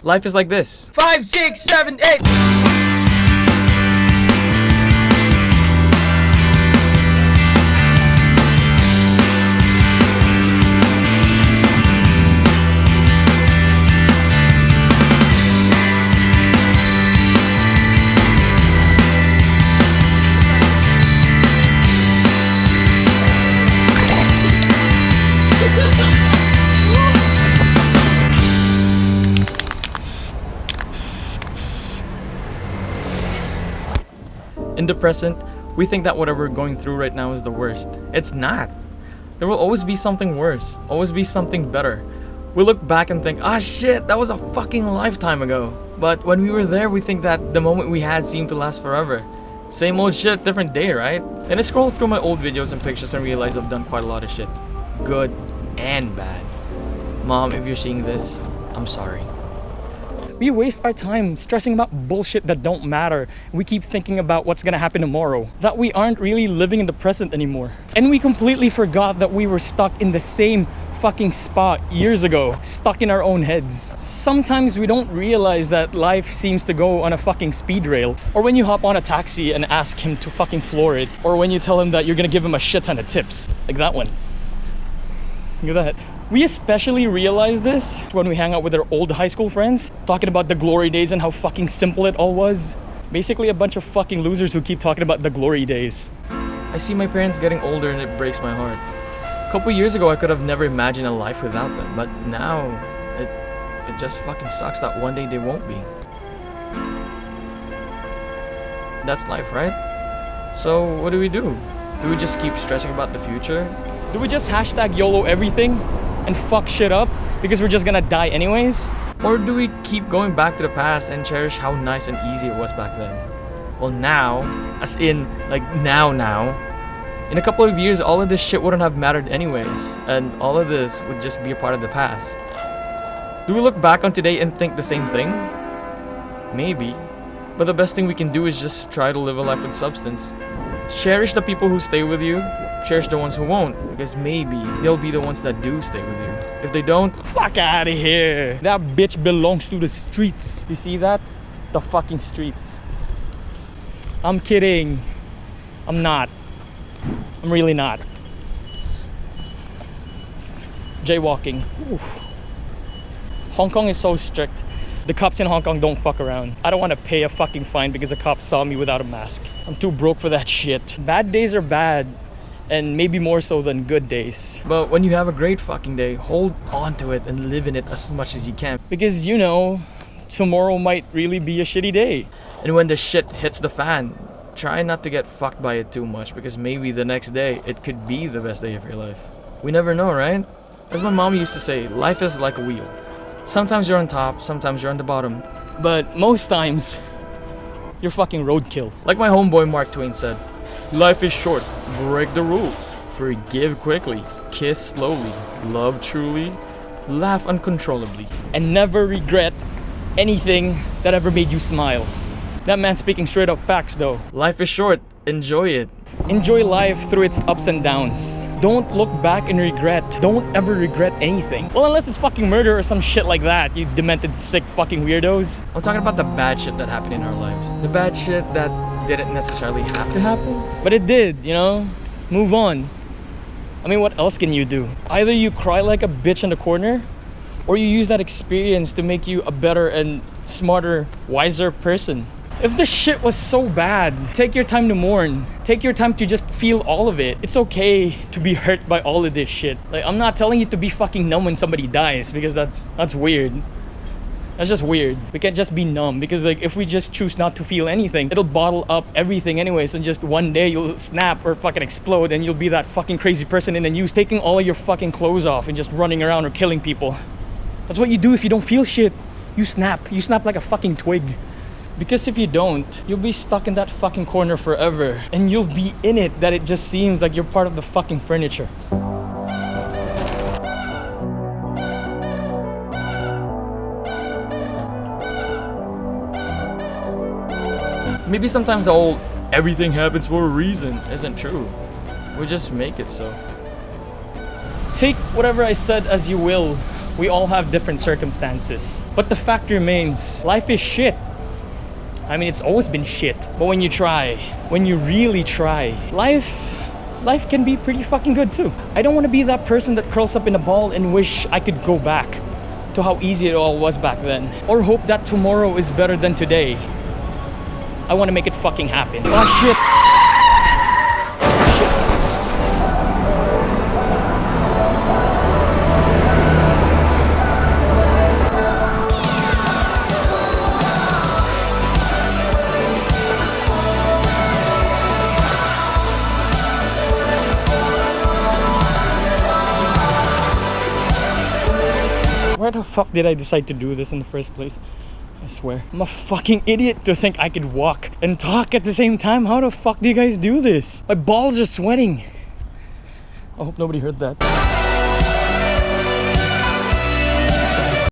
Life is like this. 5, 6, 7, 8. In the present, we think that whatever we're going through right now is the worst. It's not. There will always be something worse, always be something better. We look back and think, ah shit, that was a fucking lifetime ago. But when we were there, we think that the moment we had seemed to last forever. Same old shit, different day, right? And I scroll through my old videos and pictures and realize I've done quite a lot of shit. Good and bad. Mom, if you're seeing this, I'm sorry. We waste our time stressing about bullshit that don't matter. We keep thinking about what's gonna happen tomorrow. That we aren't really living in the present anymore. And we completely forgot that we were stuck in the same fucking spot years ago. Stuck in our own heads. Sometimes we don't realize that life seems to go on a fucking speed rail. Or when you hop on a taxi and ask him to fucking floor it. Or when you tell him that you're gonna give him a shit ton of tips. Like that one. Look at that. We especially realize this when we hang out with our old high school friends, talking about the glory days and how fucking simple it all was. Basically a bunch of fucking losers who keep talking about the glory days. I see my parents getting older and it breaks my heart. A couple years ago I could have never imagined a life without them, but now it just fucking sucks that one day they won't be. That's life, right? So what do we do? Do we just keep stressing about the future? Do we just hashtag YOLO everything and fuck shit up because we're just gonna die anyways? Or do we keep going back to the past and cherish how nice and easy it was back then? Well now, as in like now, in a couple of years all of this shit wouldn't have mattered anyways, and all of this would just be a part of the past. Do we look back on today and think the same thing? Maybe, but the best thing we can do is just try to live a life with substance. Cherish the people who stay with you. Cherish the ones who won't, because maybe they'll be the ones that do stay with you. If they don't, fuck out of here. That bitch belongs to the streets. You see that? The fucking streets. I'm kidding. I'm not. I'm really not. Jaywalking. Oof. Hong Kong is so strict. The cops in Hong Kong don't fuck around. I don't want to pay a fucking fine because a cop saw me without a mask. I'm too broke for that shit. Bad days are bad. And maybe more so than good days. But when you have a great fucking day, hold on to it and live in it as much as you can. Because, you know, tomorrow might really be a shitty day. And when the shit hits the fan, try not to get fucked by it too much, because maybe the next day, it could be the best day of your life. We never know, right? As my mom used to say, life is like a wheel. Sometimes you're on top, sometimes you're on the bottom. But most times, you're fucking roadkill. Like my homeboy Mark Twain said, life is short, break the rules, forgive quickly, kiss slowly, love truly, laugh uncontrollably, and never regret anything that ever made you smile. That man's speaking straight up facts though. Life is short, enjoy it. Enjoy life through its ups and downs. Don't look back and regret. Don't ever regret anything. Well, unless it's fucking murder or some shit like that, you demented, sick fucking weirdos. I'm talking about the bad shit that happened in our lives. The bad shit that didn't necessarily have to happen. But it did, you know? Move on. I mean, what else can you do? Either you cry like a bitch in the corner, or you use that experience to make you a better and smarter, wiser person. If the shit was so bad, take your time to mourn. Take your time to just feel all of it. It's okay to be hurt by all of this shit. Like, I'm not telling you to be fucking numb when somebody dies, because that's weird. That's just weird. We can't just be numb, because like if we just choose not to feel anything, it'll bottle up everything anyways, and just one day you'll snap or fucking explode and you'll be that fucking crazy person in the news taking all of your fucking clothes off and just running around or killing people. That's what you do if you don't feel shit. You snap. You snap like a fucking twig. Because if you don't, you'll be stuck in that fucking corner forever. And you'll be in it that it just seems like you're part of the fucking furniture. Maybe sometimes the whole everything happens for a reason isn't true. We just make it so. Take whatever I said as you will. We all have different circumstances. But the fact remains, life is shit. I mean, it's always been shit. But when you try, when you really try, life can be pretty fucking good too. I don't want to be that person that curls up in a ball and wish I could go back to how easy it all was back then. Or hope that tomorrow is better than today. I want to make it fucking happen. Oh shit. Why the fuck did I decide to do this in the first place? I swear. I'm a fucking idiot to think I could walk and talk at the same time. How the fuck do you guys do this? My balls are sweating. I hope nobody heard that.